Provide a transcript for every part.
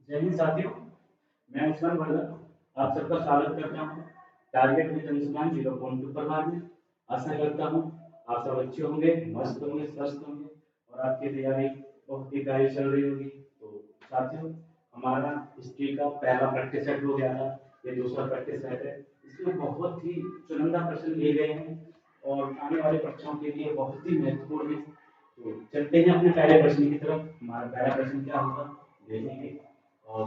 जय हिंद साथियों, मैं उस्मान वर्मा आप सबका स्वागत करता हूँ टारगेट विद अंशुमान 0.2 पर भाग में। आशा करता हूँ आप सब अच्छे होंगे, मस्त होंगे, स्वस्थ होंगे और आपकी तैयारी बहुत ही प्यारी चल रही होगी। तो साथियों, हमारा हिस्ट्री का पहला प्रैक्टिस सेट हो गया था, ये दूसरा प्रैक्टिस सेट है। इसमें बहुत ही चुनिंदा प्रश्न लिए गए हैं और आने वाले परीक्षाओं के लिए बहुत ही महत्वपूर्ण है। तो चलते हैं अपने पहले प्रश्न की तरफ। हमारा पहला प्रश्न क्या होगा देखेंगे और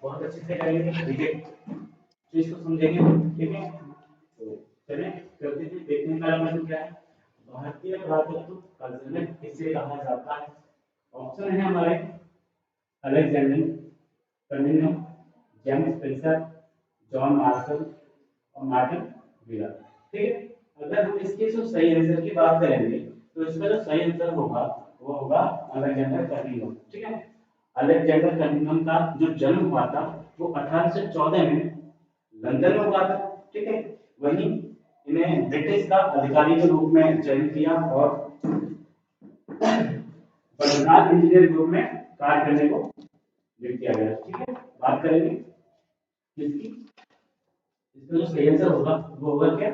बहुत अच्छे से करेंगे, ठीक है, तो इसको समझेंगे, ठीक है। तो चलें करते हैं, देखते हैं पहला प्रश्न क्या है। भारतीय पुरातत्व का जनक किसे कहा जाता है? ऑप्शन है हमारे Alexander Cunningham, James Spencer, John Marshall और मार्टिन व्हीलर। ठीक है, अगर हम इसके जो सही आंसर की बात करेंगे तो इसका जो सही आंसर होगा वो होगा अलेक्जेंडर कनिंघम। ठीक है, अलेक्जेंडर कनिंघम का जो जन्म हुआ था वो 1814 में लंदन में हुआ था। ठीक है, वहीं इन्हें ब्रिटिश का अधिकारी के रूप में चयन किया और बंगाल इंजीनियर के रूप में कार्य करने को नियुक्त किया गया। ठीक है, बात करेंगे किसकी, इसका जो सही आंसर होगा वो होगा क्या,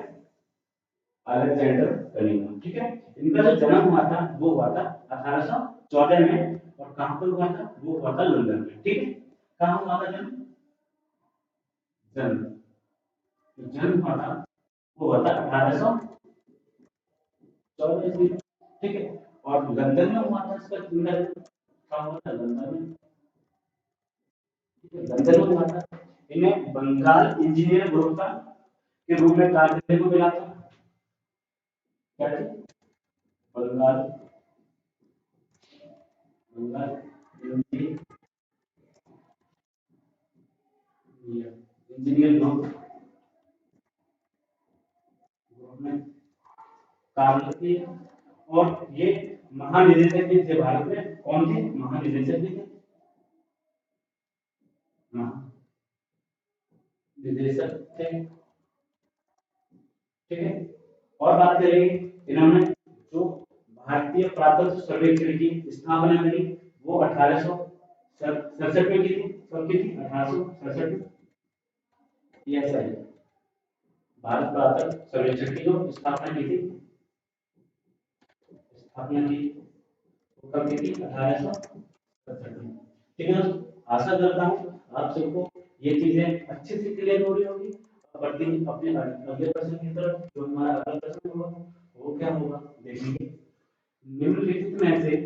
अलेक्जेंडर कनिंघम। ठीक है, इनका जो जन्म हुआ था वो हुआ था 1814 में और कहां पर हुआ था, वो हुआ था लंदन में। ठीक है, कहां हुआ था जन्म, जन्म जन्म हुआ था वो हुआ था 1814 ईस्वी में। ठीक है, और लंदन में हुआ था इसका जन्म, कहां हुआ था, लंदन में। लंदन में हुआ था। इन्हें बंगाल इंजीनियर ग्रुप का के रूप में कार्य करने को मिला था। क्या थी, बंगाल बंगाल इंजीनियर ग्रुप में कार्य किए और ये महानिदेशक भी थे भारत में। कौन थे महानिदेशक भी थे, निदेशक थे। ठीक है, और बात करेंगे इन्होंने जो भारतीय पुरातत्व सर्वेक्षण की स्थापना करी वो 1867 में की थी। कब की थी, 1867 में। यह सही, भारत पुरातत्व सर्वेक्षण की जो स्थापना की थी, स्थापना की कब की थी, 1867 में। ठीक है दोस्तों, आशा करता हूँ आप सबको ये चीजें अच्छे से क्लियर हो रही होगी। बढ़ते हैं अपने अगले प्रश्न की तरफ। जो हमारा अगला प्रश्न होगा वो क्या होगा देखेंगे। निम्नलिखित में से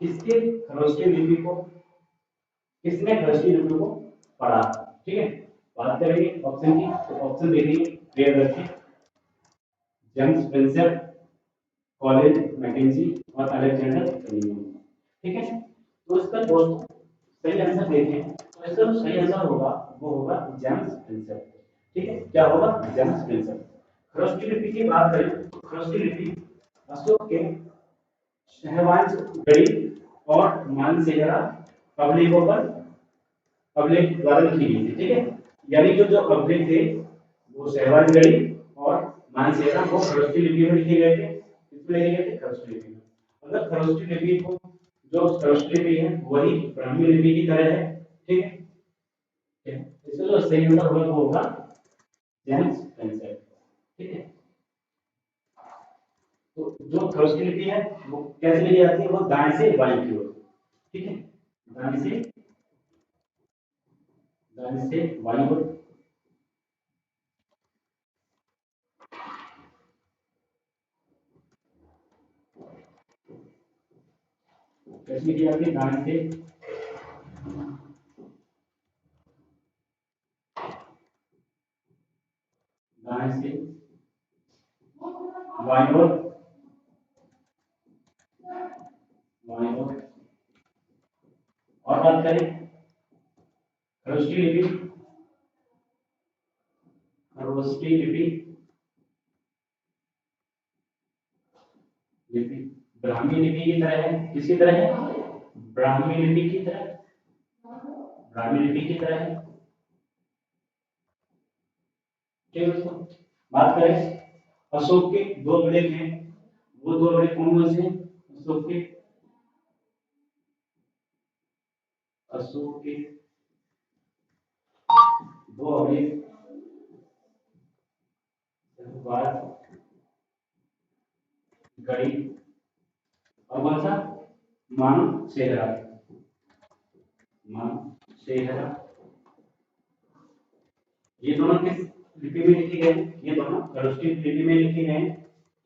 किसके खरोष्टी लिपि को किसने खरोष्टी लिपि को पढ़ा? ठीक है, बात करेंगे ऑप्शन की, तो ऑप्शन देखेंगे Priyadarshi, James Spencer, Colin McKenzie और अलेक्जेंडर कनिंघम। ठीक है, तो इसका दोस्तों सही आंसर देखें तो इसका जो सही आंसर होगा वो होगा जेम्स स्पेंसर। ठीक है, क्या होगा, जेम्स स्पेंसर। खरोष्टी लिपि की बात करें तो खरोष्टी लिपि अशोक के सहवांशगढ़ी और मानसेहरा अभिलेखों पर अभिलेख द्वारा लिखी गई थी। ठीक है, यानी कि जो अभिलेख थे वो सहवांशगढ़ी और मानसेहरा वो खरोष्टी लिपि में लिखे गए थे। इसमें लिखे गए थे खरोष्टी लिपि में। अगर खरोष्टी लिपि को जो खरोष्टी लिपि है वही ब्राह्मी लिपि की तरह है। ठीक है, इसका जो सही आंसर होगा वो होगा जेम्स स्पेंसर। ठीक है, तो जो खरोष्टी लिपि है वो कैसे लिखी जाती है, वो दाएं से बाएं की ओर। ठीक है, दाएं से बाईं ओर। कैसे लिखी जाती है, दाएं से दाएं से बाईं ओर, बाईं ओर। और बात करें खरोष्टी लिपि, खरोष्टी लिपि लिपि ब्राह्मी लिपि की तरह है। किसकी तरह है, ब्राह्मी लिपि की तरह, ब्राह्मी लिपि की तरह है। ठीक है दोस्तों, बात करें अशोक के दो बड़े हैं, वो दो बड़े कौन कौन से हैं, अशोक के वो हो गई बात गड़ी और कौन सा मान सेहरा, मान सेहरा। ये दोनों किस लिपि में लिखे गए? ये दोनों खरोष्ठी लिपि में लिखे गए।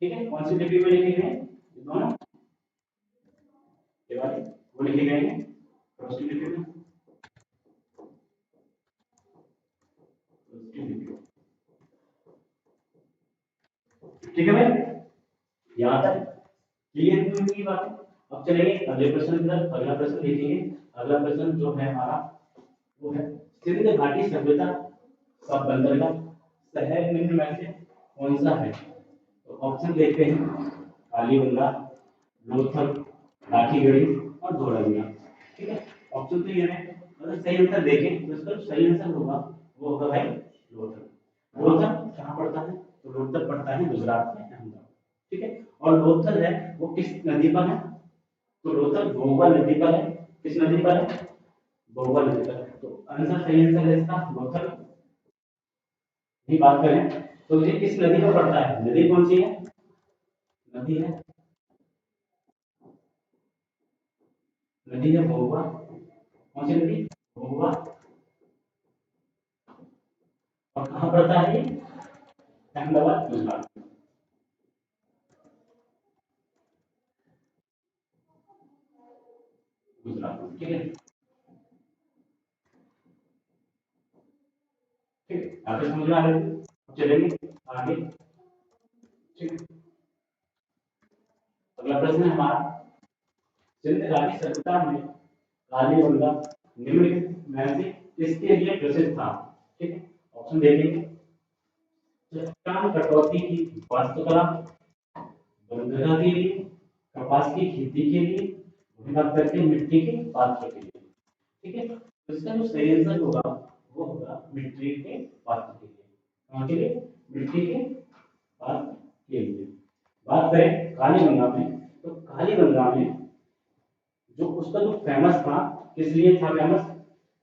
ठीक है, कौन सी लिपि में लिखे गए? ये दोनों ये वाले वो लिखे गए हैं खरोष्ठी लिपि में। ठीक है भाई, यहाँ तक क्लियर हुई बात है। अब चलेंगे अगले प्रश्न की तरफ। अगला प्रश्न देखेंगे। अगला प्रश्न जो है हमारा वो है सिंध घाटी सभ्यता सब बंदरगाह शहर निम्न में से कौन सा है? तो ऑप्शन देखते हैं कालीबंगा, लोथल, लाठीगढ़ी और धोलावीरा। ठीक है, ऑप्शन तो ये है। अगर सही आंसर देखें तो इसका सही आंसर होगा वो होगा भाई लोथल। लोथल कहाँ पड़ता है? तो लोथल पड़ता है गुजरात में, अहमदाबाद। ठीक है, और लोथल है वो किस नदी पर है? तो लोथल भोगवा नदी पर है। किस नदी पर है? भोगवा नदी पर है। तो आंसर सही आंसर है इसका लोथल की बात करें तो ये किस नदी पर पड़ता है? नदी कौन सी है? नदी है, नदी है भोगवा। कौन सी नदी? भोगवा। और कहाँ पड़ता है ये? अहमदाबाद गुजरात। गुजरात में। ठीक है, ठीक है, आगे समझ में आ रही है। चलेंगे आगे। ठीक है, अगला प्रश्न है हमारा सिंध घाटी सभ्यता में कालीबंगा निम्नलिखित में से किसके लिए प्रसिद्ध था? ठीक है, ऑप्शन देखेंगे चट्टान कटौती की वास्तुकला, बंदरगाह के लिए, कपास की खेती के लिए, वही बात करते हैं मिट्टी के पात्र के लिए। ठीक है, तो इसका जो सही आंसर होगा वो होगा मिट्टी के पात्र के लिए। कहाँ के लिए? मिट्टी के पात्र के लिए। बात करें कालीबंगा में, तो कालीबंगा में जो उसका जो फेमस था, किस लिए था फेमस?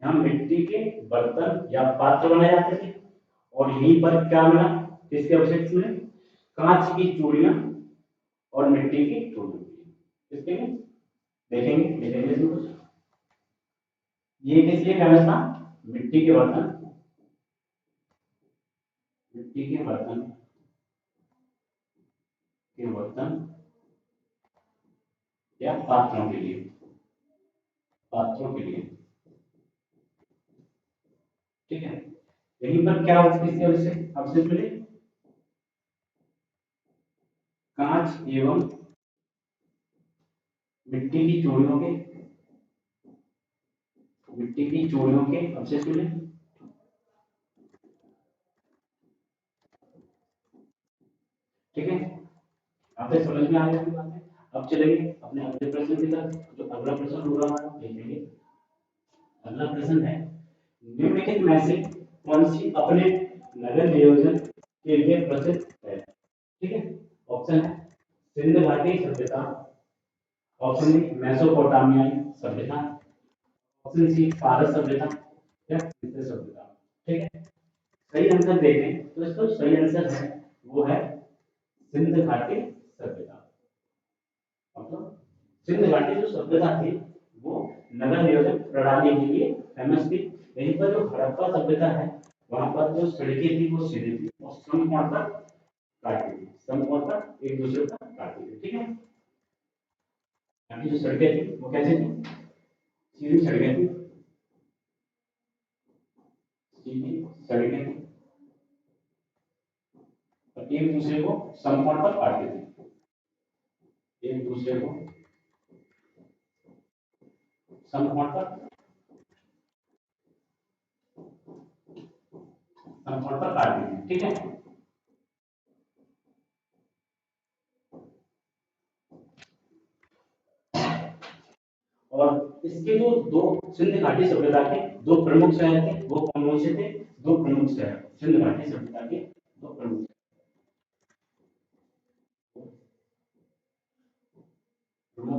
यहाँ मिट्टी के बर्तन या पात्र बनाए जाते थे। और यहीं पर क्या मिला? किसके अवशेष मिले? कांच की चूड़ियां और मिट्टी की चूड़ियां। किसके लिए? देखेंगे देखेंगे इसमें कुछ। ये किस लिए फेमस था? मिट्टी के बर्तन, मिट्टी के बर्तन के बर्तन या पात्रों के लिए, पात्रों के लिए। ठीक है, यहीं पर क्या किसके अवशेष अवशेष मिले? कांच एवं मिट्टी की चूड़ियों के, मिट्टी की चूड़ियों के अवशेष मिले। ठीक है, आपको समझ में आ रही है बात है। अब चलेंगे अपने अगले प्रश्न की तरफ। जो अगला प्रश्न होगा हमारा देखेंगे। अगला प्रश्न है निम्नलिखित में से कौन सी अपने नगर नियोजन के लिए प्रसिद्ध है? ठीक है, ऑप्शन है सिंध घाटी सभ्यता, ऑप्शन बी मेसोपोटामियाई सभ्यता, ऑप्शन सी पारस सभ्यता या मिस्र सभ्यता। ठीक है, सही आंसर देखें तो इसका सही आंसर है वो है सिंध घाटी सभ्यता। मतलब सिंध घाटी जो सभ्यता थी वो नगर नियोजन प्रणाली के लिए फेमस थी। यहीं पर जो हड़प्पा सभ्यता है वहां पर जो सड़कें थी वो सीधी थी और समकोण पर काटी थी, समकोण पर एक दूसरे पर काटी थी। ठीक है, यानी जो सड़कें थी वो कैसे थी? सीधी सड़कें थी, सीधी सड़कें थी और एक दूसरे को समकोण पर काटती थी, एक दूसरे को समकोण पर समकोण पर काटती थी। ठीक है, और इसके जो दो सिंध घाटी सभ्यता के दो प्रमुख शहर थे वो कौन से थे? दो प्रमुख शहर सिंध घाटी सभ्यता के दो प्रमुख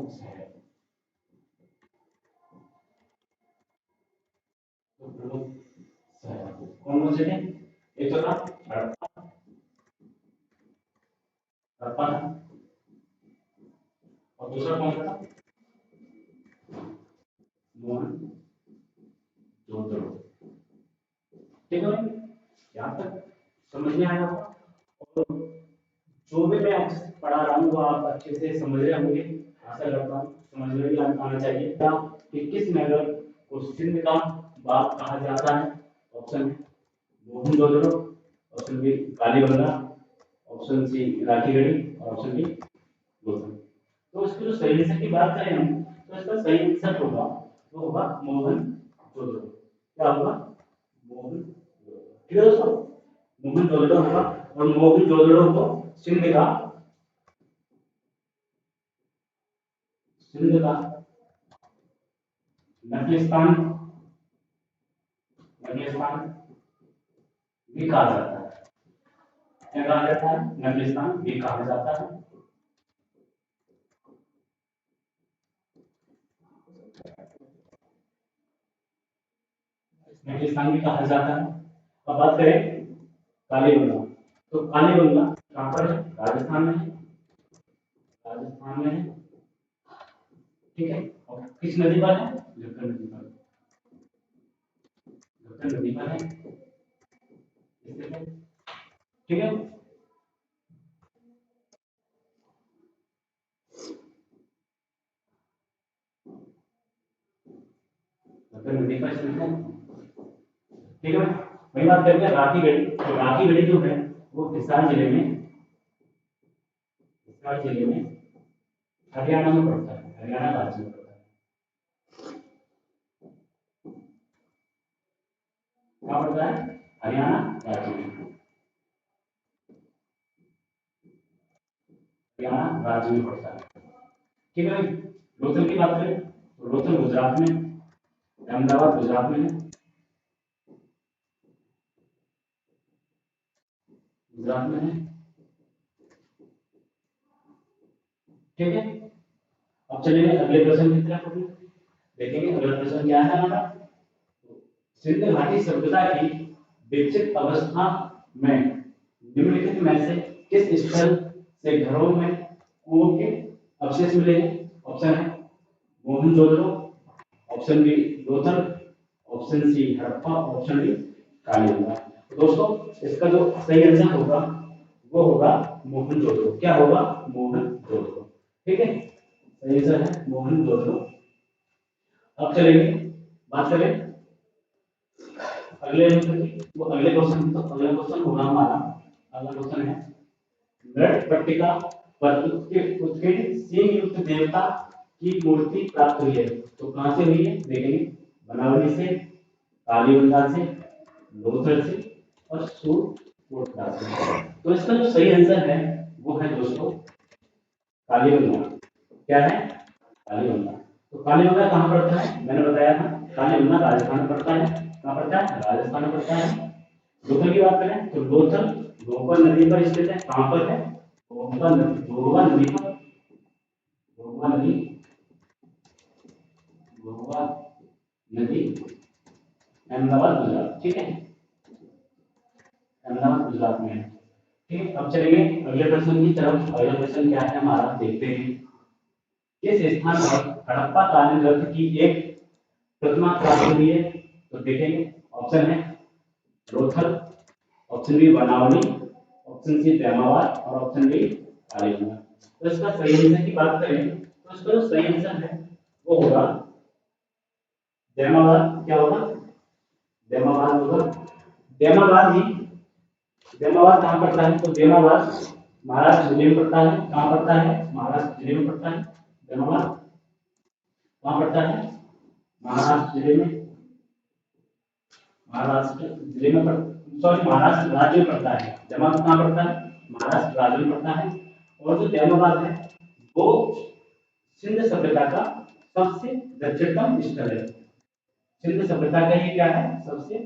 शहर, दो प्रमुख शहर कौन कौन से थे? एक तो था हड़प्पा, हड़प्पा था, और दूसरा कौन सा था? मोहनजोदड़ो। ठीक है भाई, यहाँ तक समझ में आया होगा। और जो भी मैं अच्छे से पढ़ा रहा हूँ वो आप अच्छे से समझ रहे होंगे, आशा करता हूँ समझ में भी आना चाहिए। क्या कि किस नगर को सिंध का बाग कहा जाता है? ऑप्शन है Mohenjodaro, option B Kalibangan, option C Rakhigarhi, और ऑप्शन डी लोथल। तो इसकी जो सही आंसर की बात करें हम, तो इसका सही आंसर होगा वो होगा मोहनजोदड़ो। क्या होगा? मोहनजोदड़ो। ठीक है दोस्तों, मोहनजोदड़ो होगा। और मोहनजोदड़ो को सिंध का नगलिस्तान नगलिस्तान भी कहा जाता है। क्या कहा जाता है? नगलिस्तान भी कहा जाता है। नगलिस्तान भी कहा जाता है। अब बात करें कालीबंगा, तो कालीबंगा कहाँ पर है? राजस्थान में है, राजस्थान में है। ठीक है, और किस नदी पर है? झक्खर नदी पर, झक्खर नदी पर है। ठीक है, झक्खर नदी पर स्थित है। ठीक है, वही बात करते हैं राखीगढ़ी। तो राखीगढ़ी जो है वो हिसार जिले में हरियाणा में पड़ता है, हरियाणा राज्य में पड़ता है। कहाँ पड़ता है? हरियाणा राज्य में, हरियाणा राज्य में पड़ता है। ठीक है भाई, लोथल की बात करें तो लोथल गुजरात में, अहमदाबाद गुजरात में है, गुजरात में है। ठीक है, अब चलिए अगले प्रश्न की तरफ देखेंगे। अगला प्रश्न क्या है हमारा? सिंधु घाटी सभ्यता की विकसित अवस्था में निम्नलिखित में से किस स्थल से घरों में कुओं के अवशेष मिले हैं? ऑप्शन है Mohenjodaro, option B Lothal, option C Harappa, option D Kalibangan. तो दोस्तों इसका जो सही आंसर होगा वो होगा मोहनजोदड़ो। क्या होगा? मोहनजोदड़ो। ठीक है, सही आंसर है मोहनजोदड़ो। अब चलेंगे बात करें अगले वो अगले क्वेश्चन। तो अगला क्वेश्चन होगा हमारा, अगला क्वेश्चन है नृत्य पट्टिका पर उत्कीर्ण सिंह युक्त देवता की मूर्ति प्राप्त हुई है। तो कहां से हुई है देखेंगे? बनावली से, कालीबंगा से, लोथल से, और सूरकोटला से। तो इसका जो सही आंसर है वो है दोस्तों कालीबंगा। क्या है? कालीबंगा। तो कालीबंगा कहाँ पड़ता है? मैंने बताया था कालीबंगा राजस्थान में पड़ता है। कहाँ पड़ता है? राजस्थान में पड़ता है। लोथल की बात करें तो लोथल घोघा नदी पर स्थित है। कहाँ पर है? घोघा नदी, घोघा नदी पर, घोघा नदी, घोघा नदी, अहमदाबाद गुजरात। ठीक है, अहमदाबाद गुजरात में है। ठीक है, अब चलेंगे अगले प्रश्न की तरफ। अगला प्रश्न क्या है हमारा देखते हैं। किस स्थान पर हड़प्पा कालीन रथ की एक प्रतिमा प्राप्त हुई है? तो देखेंगे, ऑप्शन है Lothal, option B Banawali, option C Daimabad, और ऑप्शन डी कालीबंगा। तो इसका सही आंसर की बात करें तो इसका जो सही आंसर है वो होगा जैमाबाद। क्या होगा? जैमाबाद होगा। जैमाबाद ही, जैमाबाद कहाँ पड़ता है? तो जैमाबाद महाराष्ट्र जिले में पड़ता है। कहाँ पड़ता है? महाराष्ट्र जिले में पड़ता है। जैमाबाद कहाँ पड़ता है? महाराष्ट्र जिले में, महाराष्ट्र जिले में सॉरी महाराष्ट्र राज्य में पड़ता है। जैमाबाद कहाँ पड़ता है? महाराष्ट्र राज्य में पड़ता है। और जो जैमाबाद है वो सिंध सभ्यता का सबसे दक्षिणतम स्थल है। सिंध सभ्यता का ये क्या है? सबसे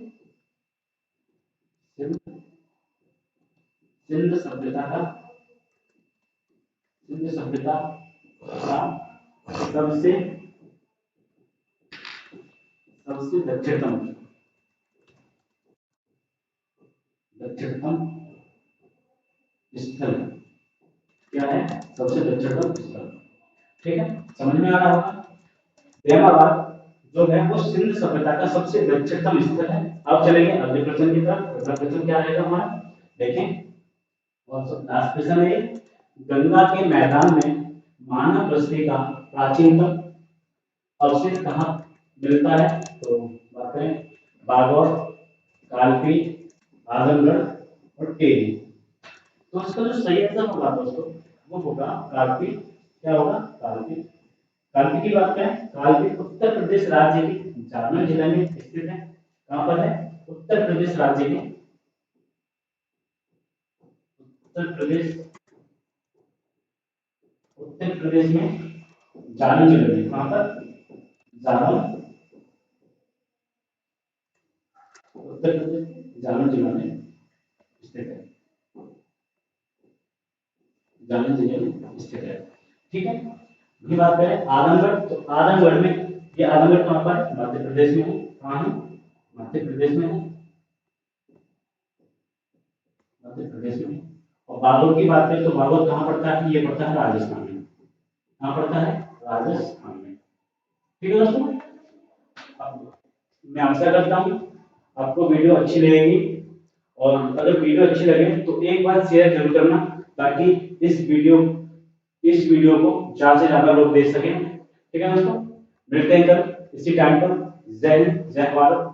सिंध, सिंध सभ्यता का, सिंध सभ्यता का सबसे सबसे दक्षिणतम, दक्षिणतम स्थल क्या है? सबसे दक्षिणतम स्थल। ठीक है, समझ में आ रहा होगा। बेमाबाद जो है वो सिंध सभ्यता का सबसे दक्षिणतम स्थल है। अब चलेंगे अगले प्रश्न की तरफ। अगला प्रश्न क्या रहेगा हमारा, देखें। और लास्ट प्रश्न है, गंगा के मैदान में मानव बस्ती का प्राचीनतम अवशेष कहाँ मिलता है? तो बात करें बागौर, कालपी, आजमगढ़ और टेरी। तो इसका जो सही आंसर होगा दोस्तों वो होगा कालपी। क्या होगा? कालपी। कालपी की बात करें, कालपी उत्तर प्रदेश राज्य के जालौर जिले में स्थित है। कहां पर है? उत्तर प्रदेश राज्य के, उत्तर प्रदेश में जालौर जिले में। कहां पर? जालौर, उत्तर प्रदेश जालौर जिला में स्थित है। जालौर जिले में स्थित है। ठीक है, अभी बात करें आजमगढ़। तो आजमगढ़ में, ये आजमगढ़ कहां पर है? मध्य प्रदेश में है। कहां है? मध्य प्रदेश में है, मध्य प्रदेश में। और बागोर की बात करें तो बागोर कहां पड़ता है? ये पड़ता है राजस्थान में। कहां पड़ता है? राजस्थान में। ठीक है दोस्तों, अब मैं आशा करता हूं आपको वीडियो अच्छी लगेगी। और अगर वीडियो अच्छी लगे तो एक बार शेयर जरूर करना, ताकि इस वीडियो को ज्यादा से ज्यादा लोग देख सकें। ठीक है दोस्तों, मिलते हैं कल इसी टाइम पर। जय हिंद, जय भारत।